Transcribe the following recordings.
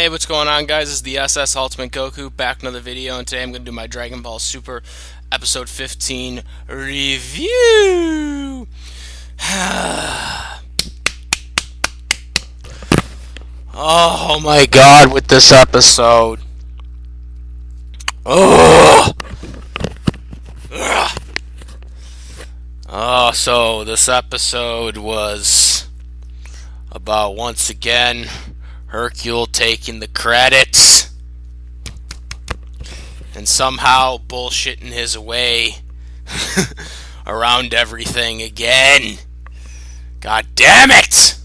Hey, what's going on, guys? This is the SS Ultimate Goku back with another video, and today I'm going to do my Dragon Ball Super Episode 15 review. Oh my god, with this episode. Oh, so this episode was about, once again, Hercule taking the credit and somehow bullshitting his way around everything again. God damn it!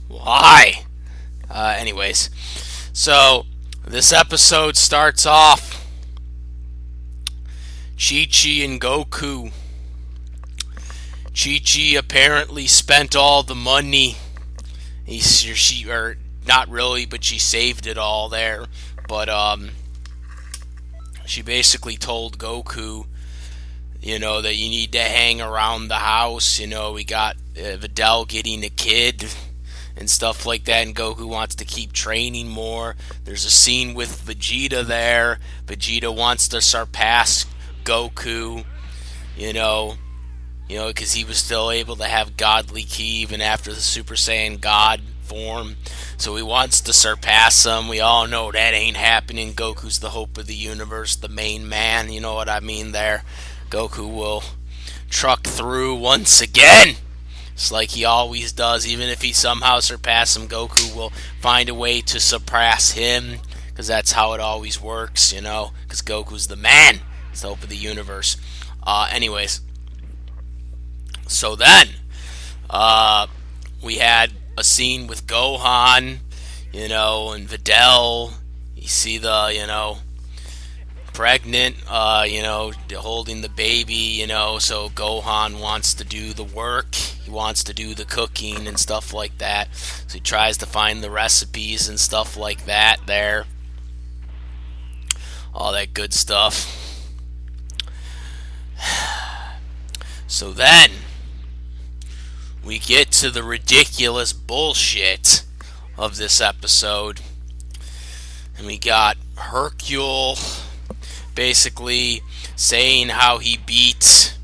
Why? Anyways, so this episode starts off Chi-Chi and Goku. Chi-Chi apparently spent all the money. Not really, but she saved it all there. But she basically told Goku, that you need to hang around the house. We got Videl getting a kid and stuff like that, and Goku wants to keep training more. There's a scene with Vegeta there. Vegeta wants to surpass Goku, because he was still able to have godly ki even after the Super Saiyan God form. So he wants to surpass him. We all know that ain't happening. Goku's the hope of the universe, the main man. You know what I mean there. Goku will truck through once again. It's like he always does. Even if he somehow surpasses him, Goku will find a way to surpass him. Because that's how it always works, Because Goku's the man. It's the hope of the universe. Anyways. So then, we had a scene with Gohan, and Videl. You see the, pregnant, holding the baby, so Gohan wants to do the work. He wants to do the cooking and stuff like that. So he tries to find the recipes and stuff like that there. All that good stuff. So then we get to the ridiculous bullshit of this episode. And we got Hercule basically saying how he beat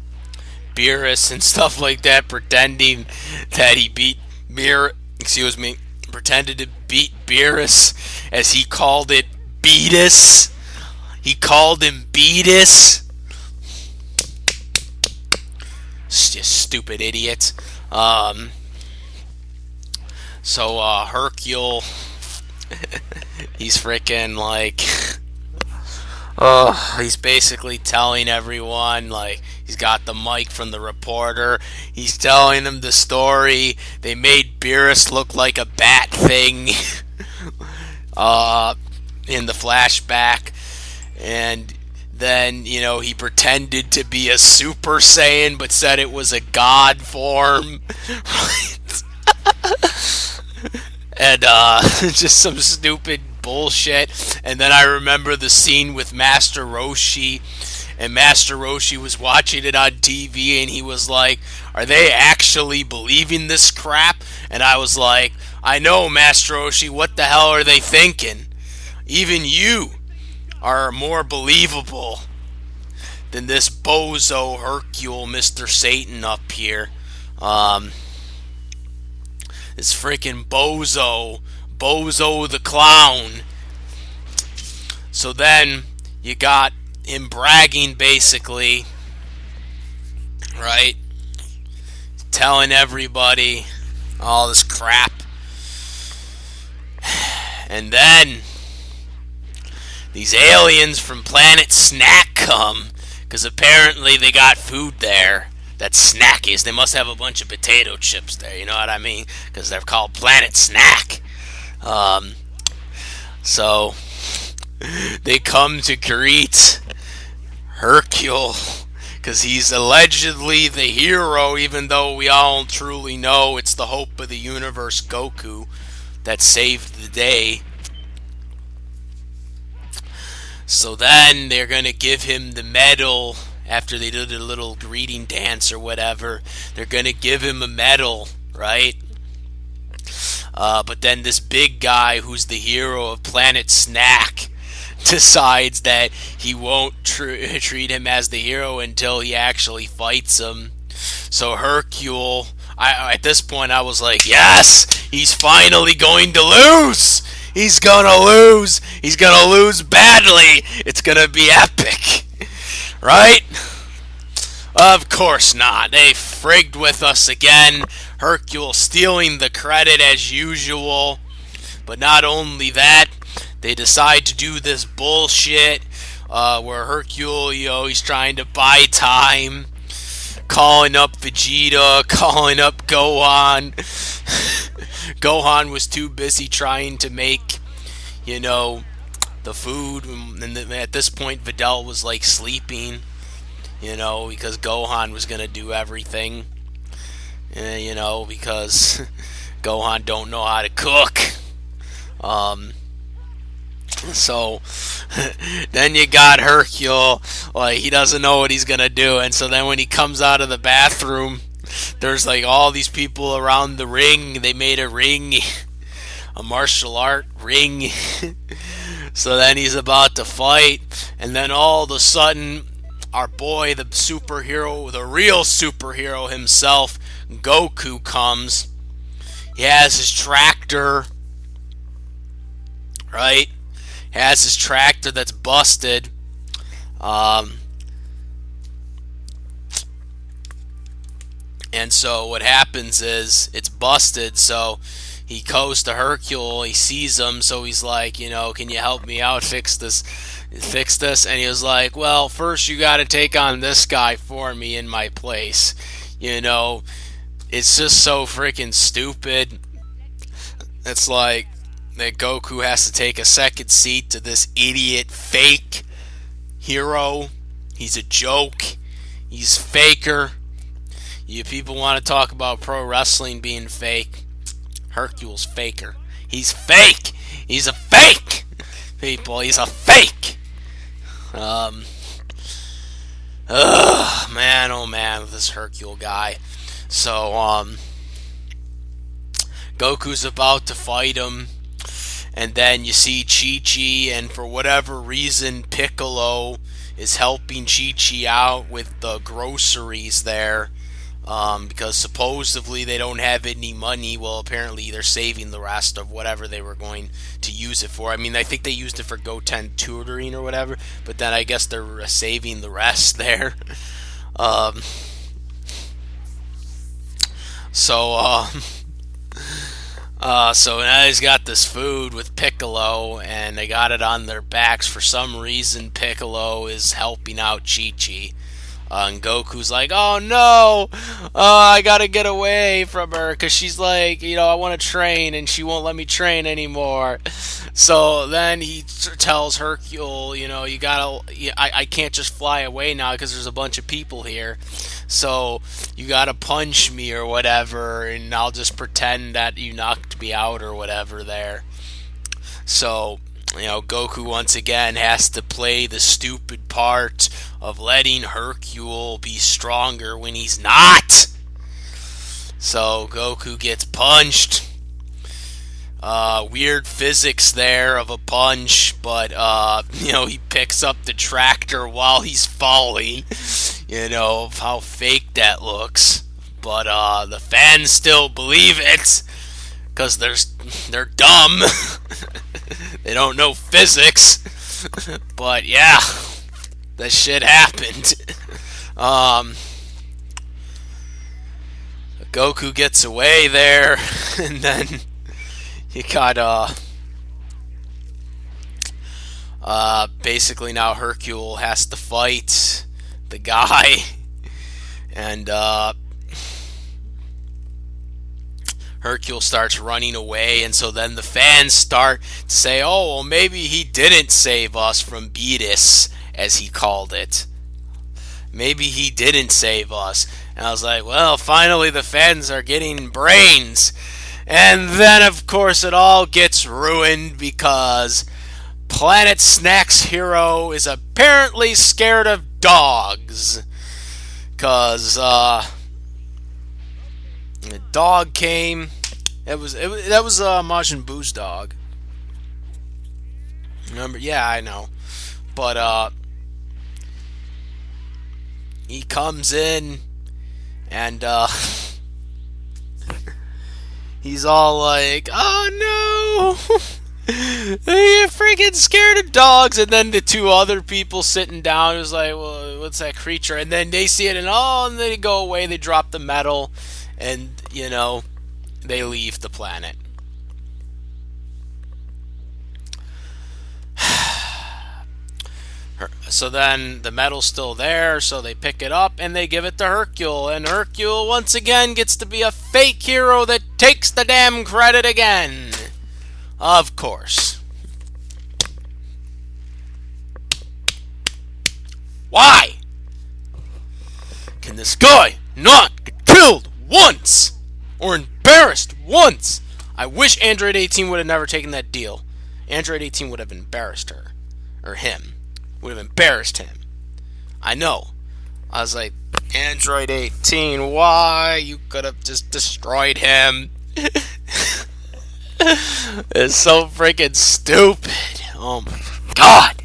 Beerus and stuff like that, pretending that he beat pretended to beat Beerus, as he called it Beebus. He called him Beebus. Just stupid idiot. So Hercule, he's freaking like, he's basically telling everyone, like, he's got the mic from the reporter. He's telling them the story. They made Beerus look like a bat thing, in the flashback, and then, he pretended to be a Super Saiyan, but said it was a God form. Right? And, just some stupid bullshit. And then I remember the scene with Master Roshi. And Master Roshi was watching it on TV, and he was like, are they actually believing this crap? And I was like, I know, Master Roshi, what the hell are they thinking? Even you are more believable than this bozo Hercule, Mr. Satan up here. This freaking bozo the clown. So then you got him bragging, basically, right? Telling everybody all this crap. And then these aliens from Planet Snack come, because apparently they got food there that's snackies. They must have a bunch of potato chips there, you know what I mean? Because they're called Planet Snack. So they come to greet Hercule, because he's allegedly the hero, even though we all truly know it's the hope of the universe, Goku, that saved the day. So then they're going to give him the medal after they did a little greeting dance or whatever. They're going to give him a medal, right? But then this big guy who's the hero of Planet Snack decides that he won't treat him as the hero until he actually fights him. So Hercule, at this point I was like, yes, he's finally going to lose. He's gonna lose. He's gonna lose badly. It's gonna be epic, right? Of course not. They frigged with us again. Hercule stealing the credit as usual. But not only that, they decide to do this bullshit where Hercule, he's trying to buy time, calling up Vegeta, calling up Gohan. Gohan was too busy trying to make, the food. And at this point, Videl was like sleeping, because Gohan was going to do everything. Because Gohan don't know how to cook. So then you got Hercule, like he doesn't know what he's gonna do, and so then when he comes out of the bathroom, there's like all these people around the ring. They made a ring, a martial art ring. So then he's about to fight, and then all of a sudden, our boy, the superhero, the real superhero himself, Goku, comes. He has his tractor, right? Has his tractor that's busted. And so what happens is it's busted. So he goes to Hercule. He sees him. So he's like, can you help me out? Fix this. And he was like, well, first you got to take on this guy for me in my place. It's just so freaking stupid. It's like that Goku has to take a second seat to this idiot fake hero. He's a joke. He's faker. You people want to talk about pro wrestling being fake. Hercule's faker. He's fake. He's a fake. People, he's a fake. Man, oh man, this Hercule guy. So, Goku's about to fight him, and then you see Chi-Chi, and for whatever reason, Piccolo is helping Chi-Chi out with the groceries there, because supposedly they don't have any money. Well, apparently they're saving the rest of whatever they were going to use it for. I mean, I think they used it for Goten tutoring or whatever, but then I guess they're saving the rest there. So now he's got this food with Piccolo, and they got it on their backs. For some reason, Piccolo is helping out Chi-Chi. And Goku's like, oh no, I gotta get away from her, because she's like, I want to train, and she won't let me train anymore. So then he tells Hercule, I can't just fly away now, because there's a bunch of people here. So you gotta punch me or whatever, and I'll just pretend that you knocked me out or whatever there. So, Goku once again has to play the stupid part of letting Hercule be stronger when he's not. So Goku gets punched. Weird physics there of a punch, but he picks up the tractor while he's falling. How fake that looks. But the fans still believe it, because they're dumb. They don't know physics. But yeah, that shit happened. Goku gets away there, and then you got basically now Hercule has to fight the guy, and Hercule starts running away, and so then the fans start to say, oh, well, maybe he didn't save us from Beebus, as he called it. Maybe he didn't save us. And I was like, well, finally the fans are getting brains. And then, of course, it all gets ruined because Planet Snack's hero is apparently scared of dogs. Because, the dog came, That was Majin Buu's dog. Remember? Yeah, I know. But he comes in and he's all like, "Oh no." You're freaking scared of dogs, and then the two other people sitting down was like, "Well, what's that creature?" And then they see it, and and they go away. They drop the medal, and they leave the planet. So then the medal's still there, so they pick it up and they give it to Hercule, and Hercule once again gets to be a fake hero that takes the damn credit again. Of course. Why? Can this guy not get killed once? Or embarrassed once? I wish Android 18 would have never taken that deal. Android 18 would have embarrassed her. Or him. Would have embarrassed him. I know. I was like, Android 18, why? You could have just destroyed him. It's so freaking stupid. Oh my god.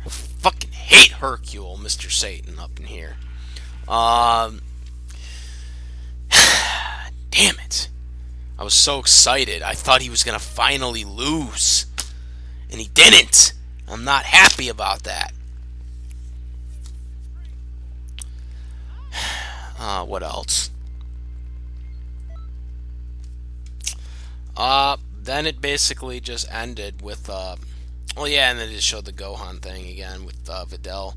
I fucking hate Hercule, Mr. Satan up in here. Damn it. I was so excited. I thought he was going to finally lose. And he didn't. I'm not happy about that. What else? Then it basically just ended with, oh yeah, and then it showed the Gohan thing again with, Videl.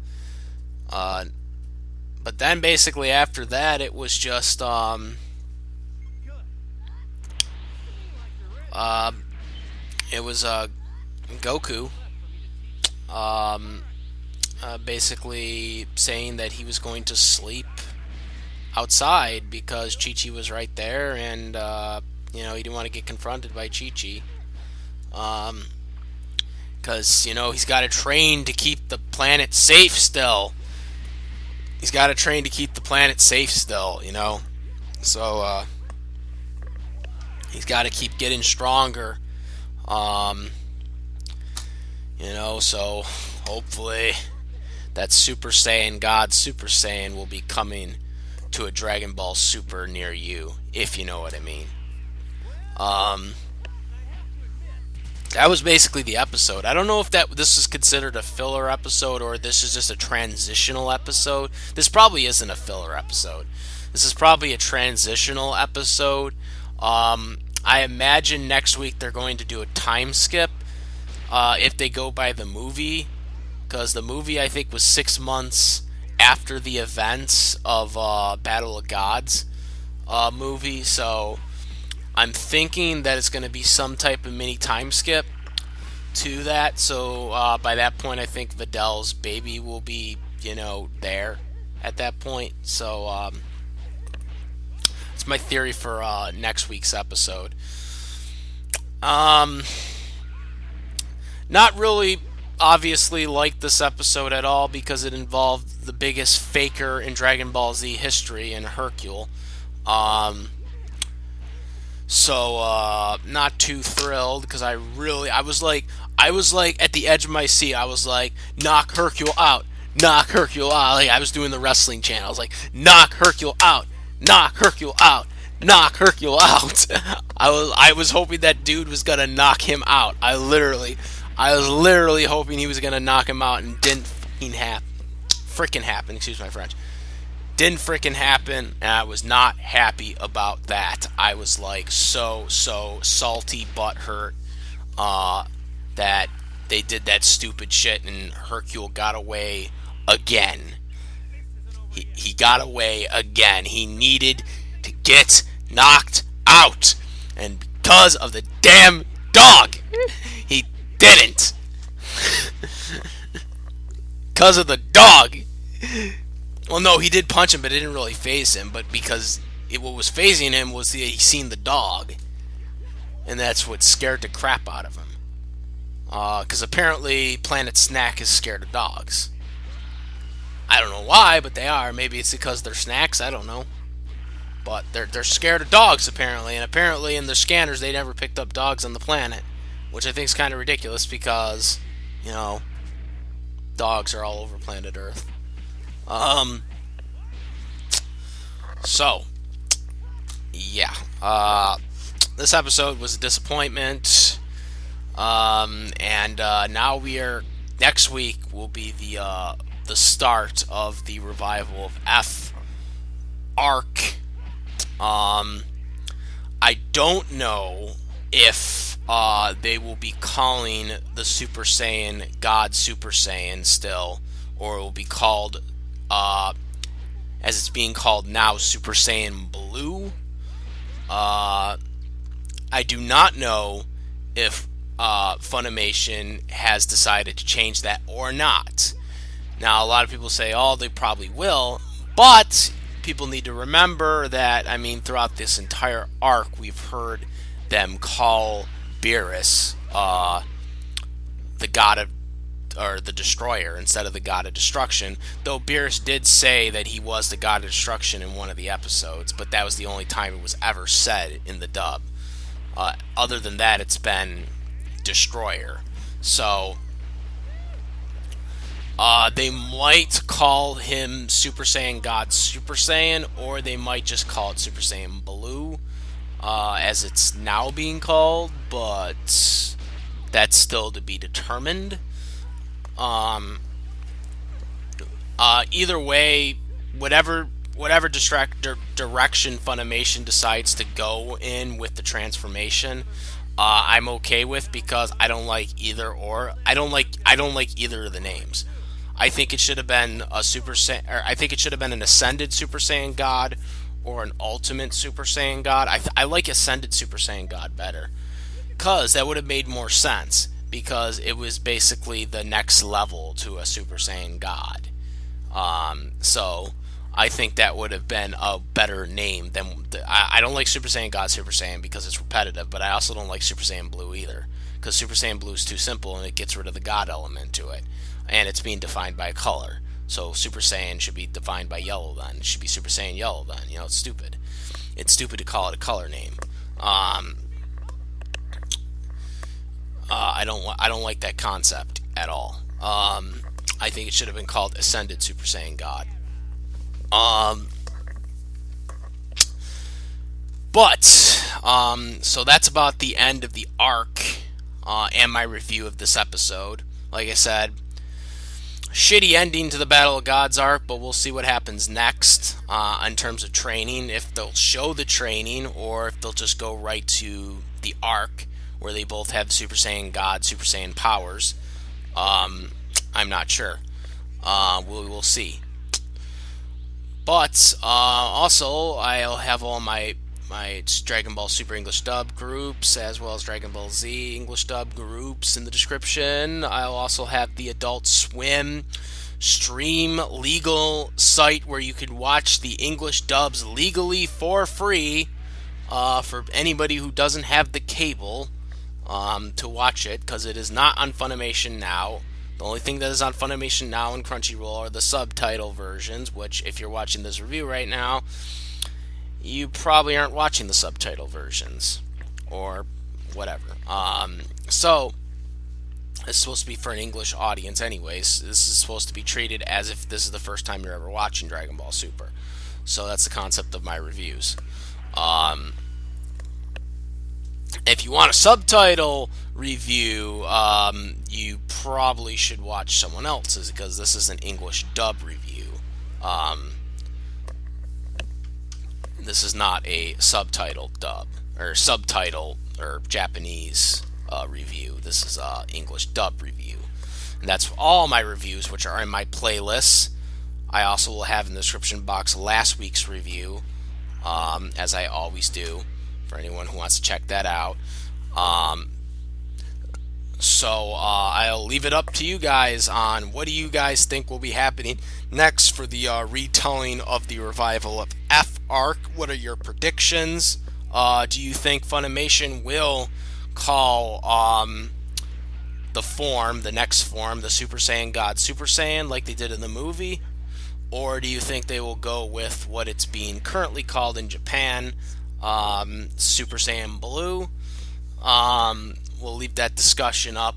But then basically after that, it was just, it was, Goku, basically saying that he was going to sleep outside because Chi-Chi was right there, and he didn't want to get confronted by Chi-Chi, because he's got to train to keep the planet safe still. He's got to train to keep the planet safe still, so he's got to keep getting stronger, so hopefully that Super Saiyan, God Super Saiyan, will be coming to a Dragon Ball Super near you, if you know what I mean. That was basically the episode. I don't know if this is considered a filler episode or this is just a transitional episode. This probably isn't a filler episode. This is probably a transitional episode. I imagine next week they're going to do a time skip if they go by the movie, because the movie I think was 6 months after the events of Battle of Gods movie, so I'm thinking that it's going to be some type of mini time skip to that. So by that point, I think Videl's baby will be, there at that point. So it's my theory for next week's episode. Not really, obviously, like this episode at all because it involved the biggest faker in Dragon Ball Z history in Hercule. So not too thrilled because I was like at the edge of my seat. I was like, knock Hercule out, knock Hercule out. Like I was doing the wrestling chant. I was like, knock Hercule out, knock Hercule out, knock Hercule out. I was hoping that dude was gonna knock him out. I was literally hoping he was gonna knock him out, and didn't freaking happen. Excuse my French. Didn't freaking happen, and I was not happy about that. I was like so salty, butthurt that they did that stupid shit, and Hercule got away again. He got away again. He needed to get knocked out, and because of the damn dog, he didn't. Because of the dog. Well, no, he did punch him, but it didn't really faze him. But because what was phasing him was he seen the dog, and that's what scared the crap out of him. Because apparently Planet Snack is scared of dogs. I don't know why, but they are. Maybe it's because they're snacks. I don't know. but they're scared of dogs apparently, and apparently in the scanners they never picked up dogs on the planet, which I think is kind of ridiculous because, you know, dogs are all over planet Earth. Um, so yeah, this episode was a disappointment. And now we are. Next week will be the start of the revival of F Arc. I don't know if they will be calling the Super Saiyan God Super Saiyan still, or it will be called, as it's being called now, Super Saiyan Blue. I do not know if Funimation has decided to change that or not. Now, a lot of people say, oh, they probably will, but people need to remember that, I mean, throughout this entire arc, we've heard them call Beerus the god of, or the destroyer instead of the god of destruction, though Beerus did say that he was the god of destruction in one of the episodes, but that was the only time it was ever said in the dub. Other than that, it's been destroyer. So they might call him Super Saiyan God Super Saiyan, or they might just call it Super Saiyan Blue, as it's now being called, but that's still to be determined. Either way, whatever direction Funimation decides to go in with the transformation, I'm okay with, because I don't like either or. I don't like either of the names. I think it should have been a Super Saiyan, or I think it should have been an Ascended Super Saiyan God or an Ultimate Super Saiyan God. I like Ascended Super Saiyan God better, because that would have made more sense, because it was basically the next level to a Super Saiyan God. So I think that would have been a better name than I don't like Super Saiyan God Super Saiyan because it's repetitive, but I also don't like Super Saiyan Blue either, because Super Saiyan Blue is too simple and it gets rid of the God element to it, and it's being defined by a color. So Super Saiyan should be defined by yellow then. It should be Super Saiyan Yellow then. You know, it's stupid. It's stupid to call it a color name. I don't like that concept at all. I think it should have been called Ascended Super Saiyan God. So that's about the end of the arc, and my review of this episode. Like I said, shitty ending to the Battle of Gods arc, but we'll see what happens next, in terms of training, if they'll show the training, or if they'll just go right to the arc, where they both have Super Saiyan God, Super Saiyan powers. I'm not sure. We'll see. But also, I'll have all my Dragon Ball Super English Dub groups, as well as Dragon Ball Z English Dub groups in the description. I'll also have the Adult Swim stream legal site where you can watch the English dubs legally for free, for anybody who doesn't have the cable to watch it, because it is not on Funimation now. The only thing that is on Funimation now and Crunchyroll are the subtitle versions, which, if you're watching this review right now, you probably aren't watching the subtitle versions, or whatever. So, it's supposed to be for an English audience anyways. This is supposed to be treated as if this is the first time you're ever watching Dragon Ball Super. So that's the concept of my reviews. If you want a subtitle review, you probably should watch someone else's, because this is an English dub review. This is not a subtitle dub, or subtitle, or Japanese review. This is a English dub review. And that's all my reviews, which are in my playlists. I also will have in the description box last week's review, as I always do, for anyone who wants to check that out. So I'll leave it up to you guys on what do you guys think will be happening next for the retelling of the revival of F Arc. What are your predictions? Do you think Funimation will call the next form, the Super Saiyan God Super Saiyan, like they did in the movie? Or do you think they will go with what it's being currently called in Japan, Super Saiyan Blue? We'll leave that discussion up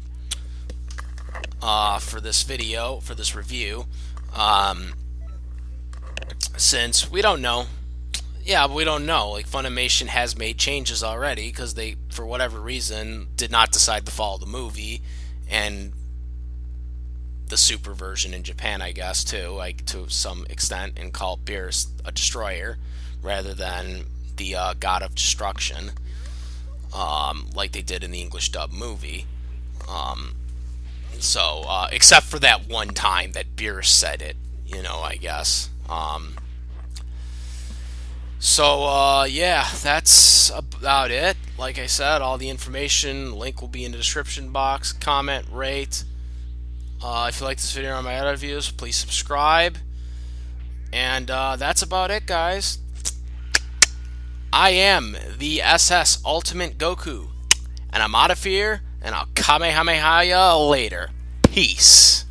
for this video, for this review, since we don't know. Yeah, but we don't know. Like, Funimation has made changes already because they, for whatever reason, did not decide to follow the movie and the super version in Japan, I guess, too, like to some extent, and call Beerus a destroyer rather than the God of Destruction, like they did in the English dub movie. Except for that one time that Beerus said it, I guess. Yeah, that's about it. Like I said, all the information, link will be in the description box. Comment, rate. If you like this video or my other reviews, please subscribe. And that's about it, guys. I am the SS Ultimate Goku. And I'm out of here, and I'll Kamehameha ya later. Peace.